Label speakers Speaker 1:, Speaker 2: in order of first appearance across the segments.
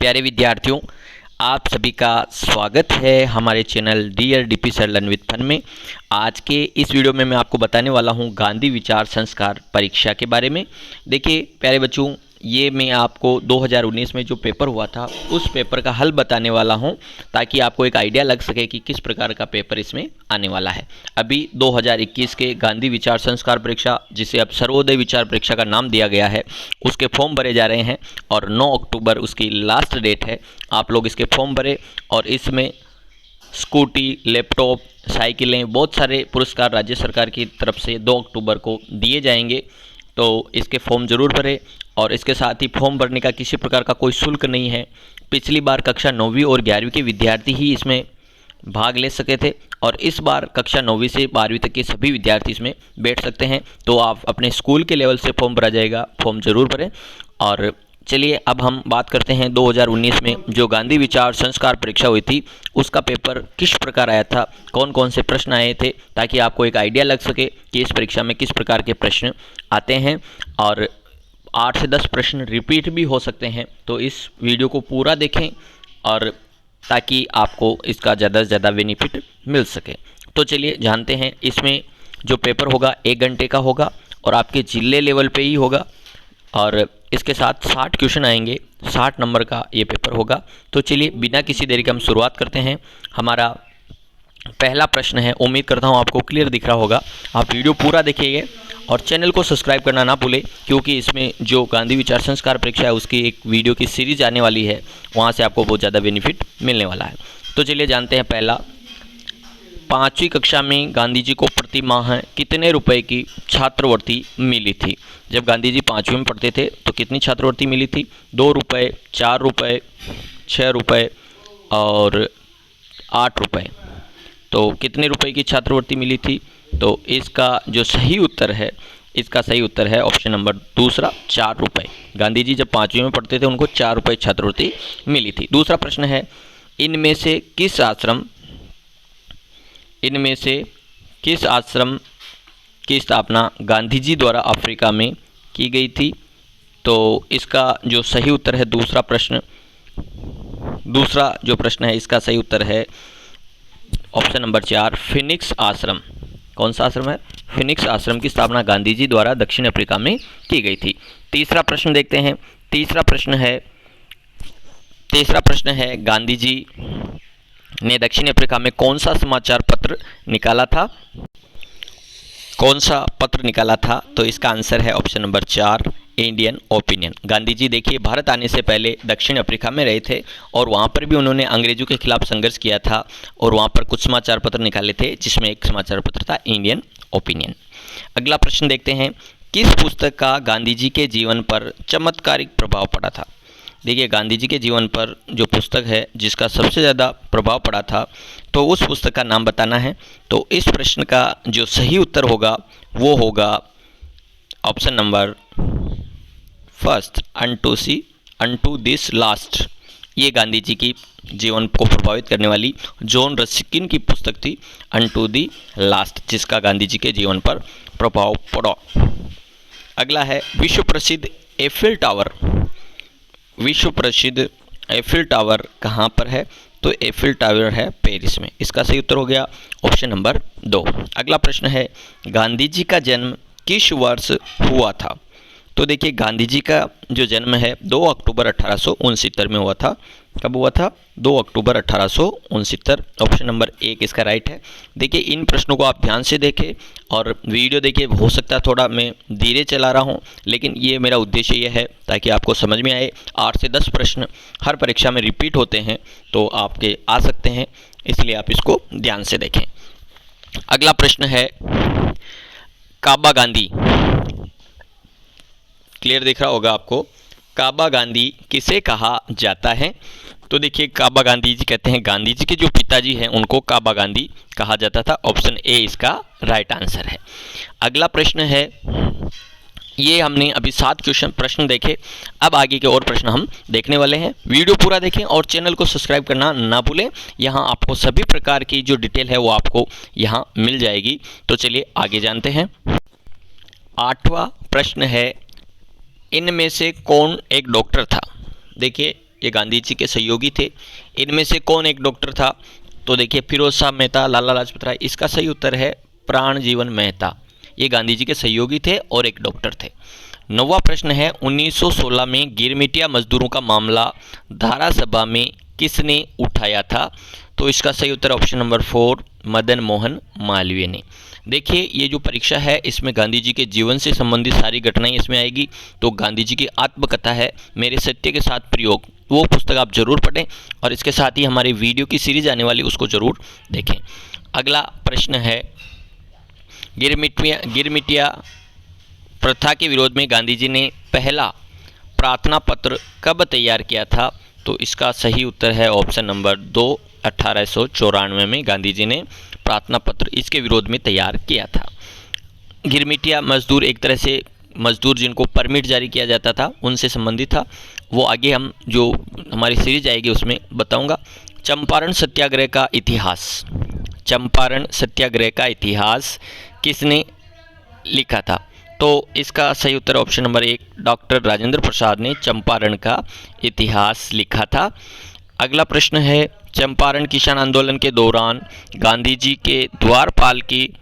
Speaker 1: प्यारे विद्यार्थियों, आप सभी का स्वागत है हमारे channel dear DP sir learn with fun में। आज के इस वीडियो में मैं आपको बताने वाला हूं गांधी विचार संस्कार परीक्षा के बारे में। देखिए प्यारे बच्चों, ये मैं आपको 2019 में जो पेपर हुआ था उस पेपर का हल बताने वाला हूं, ताकि आपको एक आइडिया लग सके कि किस प्रकार का पेपर इसमें आने वाला है। अभी 2021 के गांधी विचार संस्कार परीक्षा, जिसे अब सर्वोदय विचार परीक्षा का नाम दिया गया है, उसके फॉर्म भरे जा रहे हैं और 9 अक्टूबर उसकी लास्ट डेट है। आप लोग इसके फॉर्म भरें और इसमें स्कूटी, लैपटॉप, साइकिलें, बहुत सारे पुरस्कार राज्य सरकार की तरफ से 2 अक्टूबर को दिए जाएंगे। तो इसके फॉर्म ज़रूर भरें और इसके साथ ही फॉर्म भरने का किसी प्रकार का कोई शुल्क नहीं है। पिछली बार कक्षा 9वीं और 11वीं के विद्यार्थी ही इसमें भाग ले सके थे और इस बार कक्षा 9वीं से 12वीं तक के सभी विद्यार्थी इसमें बैठ सकते हैं। तो आप अपने स्कूल के लेवल से फॉर्म भरा जाएगा, फॉर्म ज़रूर भरें। और चलिए अब हम बात करते हैं 2019 में जो गांधी विचार संस्कार परीक्षा हुई थी उसका पेपर किस प्रकार आया था, कौन कौन से प्रश्न आए थे, ताकि आपको एक आइडिया लग सके कि इस परीक्षा में किस प्रकार के प्रश्न आते हैं। और 8 से 10 प्रश्न रिपीट भी हो सकते हैं, तो इस वीडियो को पूरा देखें और ताकि आपको इसका ज़्यादा से ज़्यादा बेनिफिट मिल सके। तो चलिए जानते हैं, इसमें जो पेपर होगा 1 घंटे का होगा और आपके जिले लेवल पे ही होगा और इसके साथ 60 क्वेश्चन आएंगे, 60 नंबर का ये पेपर होगा। तो चलिए बिना किसी देरी के हम शुरुआत करते हैं। हमारा पहला प्रश्न है, उम्मीद करता हूँ आपको क्लियर दिख रहा होगा। आप वीडियो पूरा देखिए और चैनल को सब्सक्राइब करना ना भूलें, क्योंकि इसमें जो गांधी विचार संस्कार परीक्षा है उसकी एक वीडियो की सीरीज आने वाली है, वहाँ से आपको बहुत ज़्यादा बेनिफिट मिलने वाला है। तो चलिए जानते हैं पहला, 5वीं कक्षा में गांधी जी को प्रति माह कितने रुपए की छात्रवृत्ति मिली थी? जब गांधी जी 5वीं में पढ़ते थे तो कितनी छात्रवृत्ति मिली थी? 2 रुपये, 4 रुपये, 6 रुपये और 8 रुपये। तो कितने रुपए की छात्रवृत्ति मिली थी? तो इसका जो सही उत्तर है, इसका सही उत्तर है ऑप्शन नंबर दूसरा, 4 रुपये। गांधी जी जब 5वीं में पढ़ते थे उनको 4 रुपये छात्रवृत्ति मिली थी। दूसरा प्रश्न है, इनमें से किस आश्रम की स्थापना गांधी जी द्वारा अफ्रीका में की गई थी? तो इसका जो सही उत्तर है दूसरा जो प्रश्न है, इसका सही उत्तर है ऑप्शन नंबर 4, फिनिक्स आश्रम। कौन सा आश्रम है? फिनिक्स आश्रम की स्थापना गांधी जी द्वारा दक्षिण अफ्रीका में की गई थी। तीसरा प्रश्न देखते हैं। तीसरा प्रश्न है गांधी जी ने दक्षिण अफ्रीका में कौन सा समाचार पत्र निकाला था? कौन सा पत्र निकाला था? तो इसका आंसर है option number 4, Indian opinion. Gandhi ji देखिए भारत आने से पहले दक्षिण अफ्रीका में रहे थे और वहाँ पर भी उन्होंने अंग्रेजों के खिलाफ संघर्ष किया था और वहाँ पर कुछ समाचार पत्र निकाले थे, जिसमें एक समाचार पत्र था इंडियन ओपिनियन। अगला प्रश्न देखते हैं, किस पुस्तक का गांधी जी के जीवन पर चमत्कारिक प्रभाव पड़ा था? देखिए गांधी जी के जीवन पर जो पुस्तक है जिसका सबसे ज़्यादा प्रभाव पड़ा था, तो उस पुस्तक का नाम बताना है। तो इस प्रश्न का जो सही उत्तर होगा वो होगा option number first, unto this last. ये गांधी जी की जीवन को प्रभावित करने वाली जॉन रस्किन की पुस्तक थी, अनटू दी लास्ट, जिसका गांधी जी के जीवन पर प्रभाव पड़ा। अगला है, विश्व प्रसिद्ध एफिल टावर कहाँ पर है? तो एफिल टावर है पेरिस में। इसका सही उत्तर हो गया ऑप्शन नंबर 2। अगला प्रश्न है, गांधी जी का जन्म किस वर्ष हुआ था? तो देखिए गांधी जी का जो जन्म है 2 अक्टूबर 1869 में हुआ था। कब हुआ था? 2 अक्टूबर 1869। ऑप्शन नंबर 1 इसका राइट है। देखिए इन प्रश्नों को आप ध्यान से देखें और वीडियो देखिए। हो सकता है थोड़ा मैं धीरे चला रहा हूं, लेकिन ये मेरा उद्देश्य ये है ताकि आपको समझ में आए। 8 से 10 प्रश्न हर परीक्षा में रिपीट होते हैं, तो आपके आ सकते हैं, इसलिए आप इसको ध्यान से देखें। अगला प्रश्न है, काबा गांधी, क्लियर दिख रहा होगा आपको, काबा गांधी किसे कहा जाता है? तो देखिए काबा गांधी जी कहते हैं, गांधी जी के जो पिताजी हैं उनको काबा गांधी कहा जाता था। ऑप्शन ए इसका राइट आंसर है। अगला प्रश्न है, ये हमने अभी 7 प्रश्न देखे, अब आगे के और प्रश्न हम देखने वाले हैं। वीडियो पूरा देखें और चैनल को सब्सक्राइब करना ना भूलें। यहाँ आपको सभी प्रकार की जो डिटेल है वो आपको यहाँ मिल जाएगी। तो चलिए आगे जानते हैं। 8वां प्रश्न है, इनमें से कौन एक डॉक्टर था? देखिए ये गांधी जी के सहयोगी थे। इनमें से कौन एक डॉक्टर था? तो देखिए फिरोज शाह मेहता, लाला लाजपत राय। इसका सही उत्तर है प्राण जीवन मेहता। ये गांधी जी के सहयोगी थे और एक डॉक्टर थे। 9वां प्रश्न है 1916 में गिरमिटिया मजदूरों का मामला धारासभा में किसने उठाया था? तो इसका सही उत्तर ऑप्शन नंबर 4 मदन मोहन मालवीय ने। देखिए ये जो परीक्षा है इसमें गांधी जी के जीवन से संबंधित सारी घटनाएं इसमें आएगी। तो गांधी जी की आत्मकथा है मेरे सत्य के साथ प्रयोग, वो पुस्तक आप जरूर पढ़ें और इसके साथ ही हमारी वीडियो की सीरीज आने वाली उसको जरूर देखें। अगला प्रश्न है गिरमिटिया प्रथा के विरोध में गांधी जी ने पहला प्रार्थना पत्र कब तैयार किया था? तो इसका सही उत्तर है ऑप्शन नंबर 2 1894 में गांधी जी ने प्रार्थना पत्र इसके विरोध में तैयार किया था। गिरमिटिया मजदूर एक तरह से मजदूर जिनको परमिट जारी किया जाता था उनसे संबंधित था। वो आगे हम जो हमारी सीरीज आएगी उसमें बताऊंगा। चंपारण सत्याग्रह का इतिहास, चंपारण सत्याग्रह का इतिहास किसने लिखा था? तो इसका सही उत्तर option number 1 doctor Rajendra Prasad ने चंपारण का इतिहास लिखा था। अगला प्रश्न है चंपारण किसान आंदोलन के दौरान गांधी जी के द्वारपाल की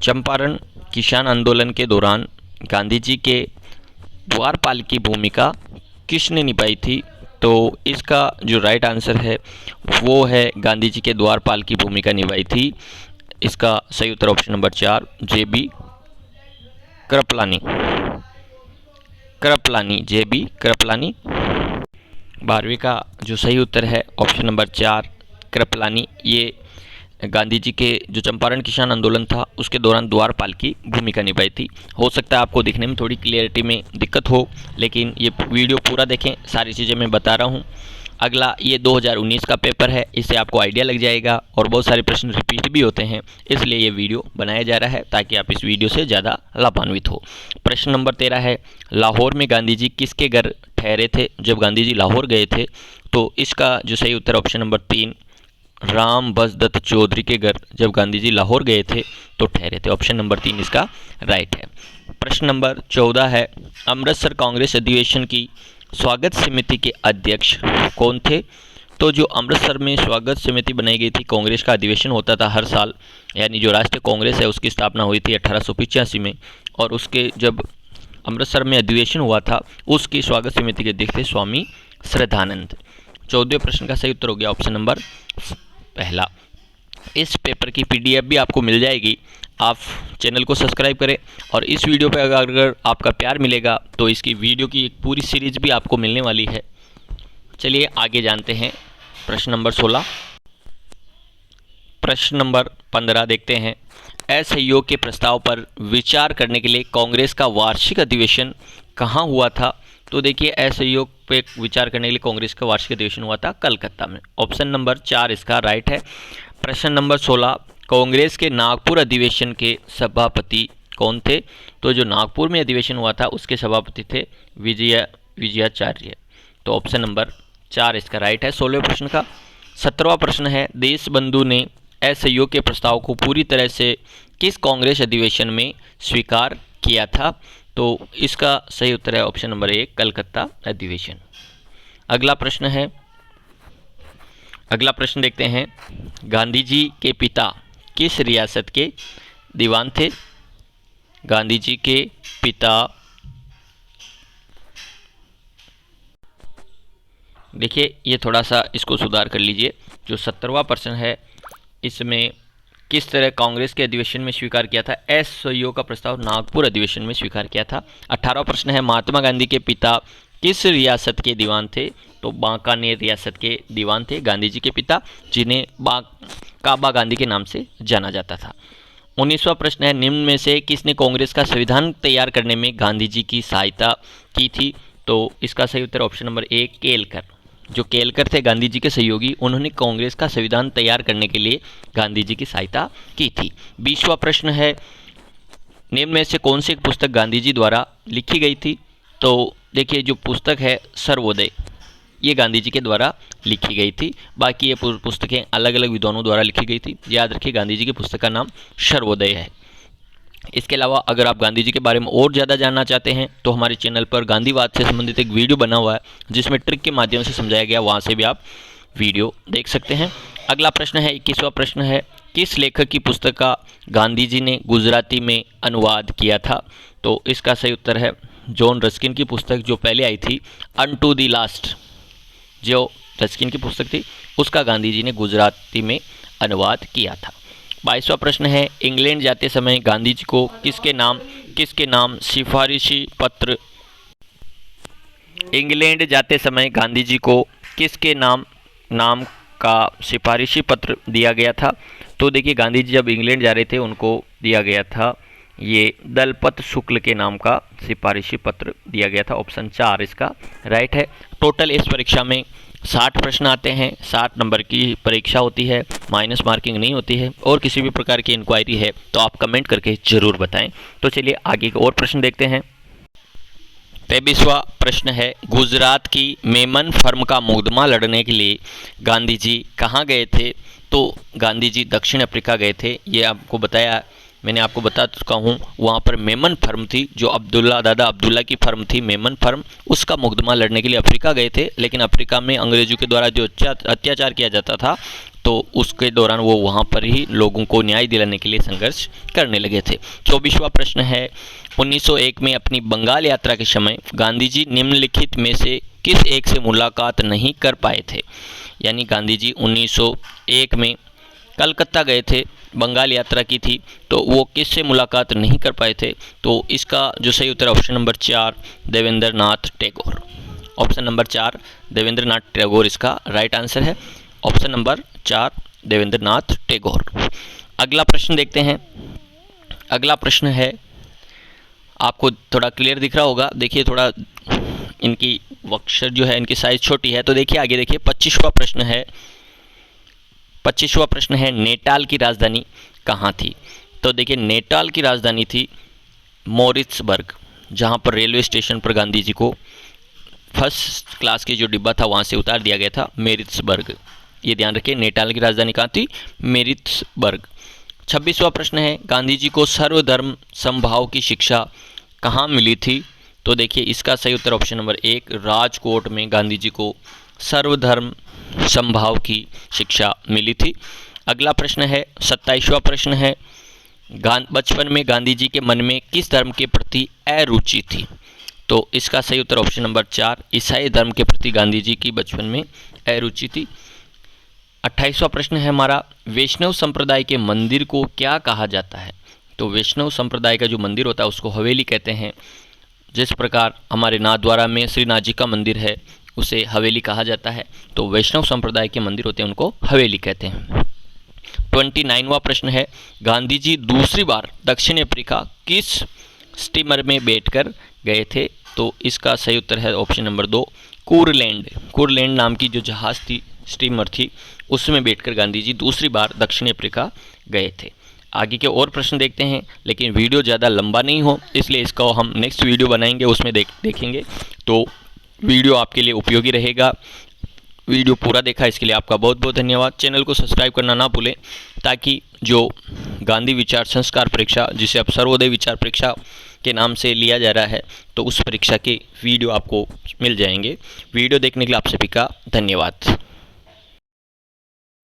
Speaker 1: चंपारण किसान आंदोलन के दौरान गांधी जी के द्वारपाल की भूमिका किसने निभाई थी? तो इसका जो राइट आंसर है वो है गांधी जी के द्वारपाल की भूमिका निभाई थी। इसका सही उत्तर ऑप्शन नंबर 4 जेबी कृपलानी, जेबी कृपलानी। 12वीं का जो सही उत्तर है ऑप्शन नंबर 4 कृपलानी। ये गांधी जी के जो चंपारण किसान आंदोलन था उसके दौरान द्वारपाल की भूमिका निभाई थी। हो सकता है आपको दिखने में थोड़ी क्लियरिटी में दिक्कत हो, लेकिन ये वीडियो पूरा देखें, सारी चीज़ें मैं बता रहा हूँ। अगला ये 2019 का पेपर है, इससे आपको आइडिया लग जाएगा और बहुत सारे प्रश्न रिपीट भी होते हैं, इसलिए ये वीडियो बनाया जा रहा है ताकि आप इस वीडियो से ज़्यादा लाभान्वित हो। प्रश्न नंबर 13 है लाहौर में गांधी जी किसके घर ठहरे थे जब गांधी जी लाहौर गए थे? तो इसका जो सही उत्तर ऑप्शन नंबर 3 राम बसदत्त चौधरी के घर जब गांधी जी लाहौर गए थे तो ठहरे थे। ऑप्शन नंबर 3 इसका राइट है। प्रश्न नंबर 14 है अमृतसर कांग्रेस अधिवेशन की स्वागत समिति के अध्यक्ष कौन थे? तो जो अमृतसर में स्वागत समिति बनाई गई थी, कांग्रेस का अधिवेशन होता था हर साल, यानी जो राष्ट्रीय कांग्रेस है उसकी स्थापना हुई थी 1885 में, और उसके जब अमृतसर में अधिवेशन हुआ था उसकी स्वागत समिति के अध्यक्ष थे स्वामी श्रद्धानंद। 14वें प्रश्न का सही उत्तर हो गया ऑप्शन नंबर 1। इस पेपर की PDF भी आपको मिल जाएगी। आप चैनल को सब्सक्राइब करें और इस वीडियो पे अगर आपका प्यार मिलेगा तो इसकी वीडियो की एक पूरी सीरीज भी आपको मिलने वाली है। चलिए आगे जानते हैं प्रश्न नंबर 16। प्रश्न नंबर 15 देखते हैं असहयोग के प्रस्ताव पर विचार करने के लिए कांग्रेस का वार्षिक अधिवेशन कहाँ हुआ था? तो देखिए असहयोग पे विचार करने के लिए कांग्रेस का वार्षिक अधिवेशन हुआ था कलकत्ता में। ऑप्शन नंबर 4 इसका राइट है। प्रश्न नंबर 16 कांग्रेस के नागपुर अधिवेशन के सभापति कौन थे? तो जो नागपुर में अधिवेशन हुआ था उसके सभापति थे विजयाचार्य। तो ऑप्शन नंबर 4 इसका राइट है 16वें प्रश्न का। 17वां प्रश्न है देशबंधु ने असहयोग के प्रस्ताव को पूरी तरह से किस कांग्रेस अधिवेशन में स्वीकार किया था? तो इसका सही उत्तर है ऑप्शन नंबर 1 कलकत्ता अधिवेशन। अगला प्रश्न देखते हैं गांधी जी के पिता किस रियासत के दीवान थे? गांधी जी के पिता, देखिए ये थोड़ा सा इसको सुधार कर लीजिए। जो 17वां प्रश्न है इसमें किस तरह कांग्रेस के अधिवेशन में स्वीकार किया था? असहयोग का प्रस्ताव नागपुर अधिवेशन में स्वीकार किया था। 18वां प्रश्न है महात्मा गांधी के पिता किस रियासत के दीवान थे? तो बांकानेर रियासत के दीवान थे गांधी जी के पिता, जिन्हें काबा गांधी के नाम से जाना जाता था। 19वां प्रश्न है निम्न में से किसने कांग्रेस का संविधान तैयार करने में गांधी जी की सहायता की थी? तो इसका सही उत्तर ऑप्शन नंबर 1 केलकर। जो केलकर थे गांधी जी के सहयोगी, उन्होंने कांग्रेस का संविधान तैयार करने के लिए गांधी जी की सहायता की थी। 20वां प्रश्न है निम्न में से कौन सी एक पुस्तक गांधी जी द्वारा लिखी गई थी? तो देखिए जो पुस्तक है सर्वोदय, ये गांधी जी के द्वारा लिखी गई थी। बाकी ये पुस्तकें अलग अलग विद्वानों द्वारा लिखी गई थी। याद रखिए गांधी जी की पुस्तक का नाम सर्वोदय है। इसके अलावा अगर आप गांधी जी के बारे में और ज़्यादा जानना चाहते हैं तो हमारे चैनल पर गांधीवाद से संबंधित एक वीडियो बना हुआ है जिसमें ट्रिक के माध्यम से समझाया गया, वहाँ से भी आप वीडियो देख सकते हैं। अगला प्रश्न है 21वां प्रश्न है, किस लेखक की पुस्तक का गांधी जी ने गुजराती में अनुवाद किया था? तो इसका सही उत्तर है जॉन रस्किन की पुस्तक जो पहले आई थी अनटू द लास्ट, जो रस्किन की पुस्तक थी उसका गांधी जी ने गुजराती में अनुवाद किया था। 22वां प्रश्न है, इंग्लैंड जाते समय गांधी जी को किसके नाम सिफारिशी पत्र इंग्लैंड जाते समय गांधी जी को किसके नाम का सिफारिशी पत्र दिया गया था? तो देखिए गांधी जी जब इंग्लैंड जा रहे थे उनको दिया गया था ये दलपत शुक्ल के नाम का सिफारिशी पत्र दिया गया था। ऑप्शन 4 इसका राइट है। टोटल इस परीक्षा में 60 प्रश्न आते हैं, 60 नंबर की परीक्षा होती है, माइनस मार्किंग नहीं होती है। और किसी भी प्रकार की इंक्वायरी है तो आप कमेंट करके ज़रूर बताएं। तो चलिए आगे के और प्रश्न देखते हैं। 23वां प्रश्न है, गुजरात की मेमन फर्म का मुकदमा लड़ने के लिए गांधी जी कहाँ गए थे? तो गांधी जी दक्षिण अफ्रीका गए थे, ये आपको बताया, मैंने आपको बता चुका हूँ। वहाँ पर मेमन फर्म थी जो दादा अब्दुल्ला की फर्म थी मेमन फर्म, उसका मुकदमा लड़ने के लिए अफ्रीका गए थे। लेकिन अफ्रीका में अंग्रेजों के द्वारा जो अत्याचार किया जाता था तो उसके दौरान वो वहाँ पर ही लोगों को न्याय दिलाने के लिए संघर्ष करने लगे थे। 24वां प्रश्न है, 1901 में अपनी बंगाल यात्रा के समय गांधी जी निम्नलिखित में से किस एक से मुलाकात नहीं कर पाए थे? यानी गांधी जी 1901 में कलकत्ता गए थे, बंगाल यात्रा की थी, तो वो किससे मुलाकात नहीं कर पाए थे? तो इसका जो सही उत्तर option number 4 Devendra Nath Tagore. Option number 4 Devendra Nath Tagore इसका राइट आंसर है। Option number 4 Devendra Nath Tagore. अगला प्रश्न देखते हैं। अगला प्रश्न है, आपको थोड़ा क्लियर दिख रहा होगा, देखिए थोड़ा इनकी अक्षर जो है इनकी साइज छोटी है। तो देखिए आगे देखिए 25वां प्रश्न है। 25वां प्रश्न है, नेटाल की राजधानी कहाँ थी? तो देखिए नेटाल की राजधानी थी मॉरिट्सबर्ग, जहाँ पर रेलवे स्टेशन पर गांधी जी को फर्स्ट क्लास की जो डिब्बा था वहाँ से उतार दिया गया था, मेरिट्सबर्ग। ये ध्यान रखिए, नेटाल की राजधानी कहाँ थी? मेरिट्सबर्ग। 26वां प्रश्न है, गांधी जी को सर्वधर्म समभाव की शिक्षा कहाँ मिली थी? तो देखिए इसका सही उत्तर ऑप्शन नंबर 1 राजकोट में गांधी जी को सर्वधर्म समभाव की शिक्षा मिली थी। अगला प्रश्न है 27वां प्रश्न है, बचपन में गांधी जी के मन में किस धर्म के प्रति अरुचि थी? तो इसका सही उत्तर ऑप्शन नंबर 4 ईसाई धर्म के प्रति गांधी जी की बचपन में अरुचि थी। 28वां प्रश्न है हमारा, वैष्णव संप्रदाय के मंदिर को क्या कहा जाता है? तो वैष्णव संप्रदाय का जो मंदिर होता है उसको हवेली कहते हैं। जिस प्रकार हमारे नाथद्वारा में श्रीनाथ जी का मंदिर है उसे हवेली कहा जाता है, तो वैष्णव संप्रदाय के मंदिर होते हैं उनको हवेली कहते हैं। 29वां प्रश्न है, गांधी जी दूसरी बार दक्षिण अफ्रीका किस स्टीमर में बैठकर गए थे? तो इसका सही उत्तर है ऑप्शन नंबर 2 कूरलैंड नाम की जो जहाज़ थी, स्टीमर थी, उसमें बैठकर गांधी जी दूसरी बार दक्षिण अफ्रीका गए थे। आगे के और प्रश्न देखते हैं, लेकिन वीडियो ज़्यादा लंबा नहीं हो इसलिए इसको हम नेक्स्ट वीडियो बनाएंगे, उसमें देखेंगे। तो वीडियो आपके लिए उपयोगी रहेगा। वीडियो पूरा देखा इसके लिए आपका बहुत बहुत धन्यवाद। चैनल को सब्सक्राइब करना ना भूलें ताकि जो गांधी विचार संस्कार परीक्षा, जिसे अब सर्वोदय विचार परीक्षा के नाम से लिया जा रहा है, तो उस परीक्षा के वीडियो आपको मिल जाएंगे। वीडियो देखने के लिए आप सभी का धन्यवाद।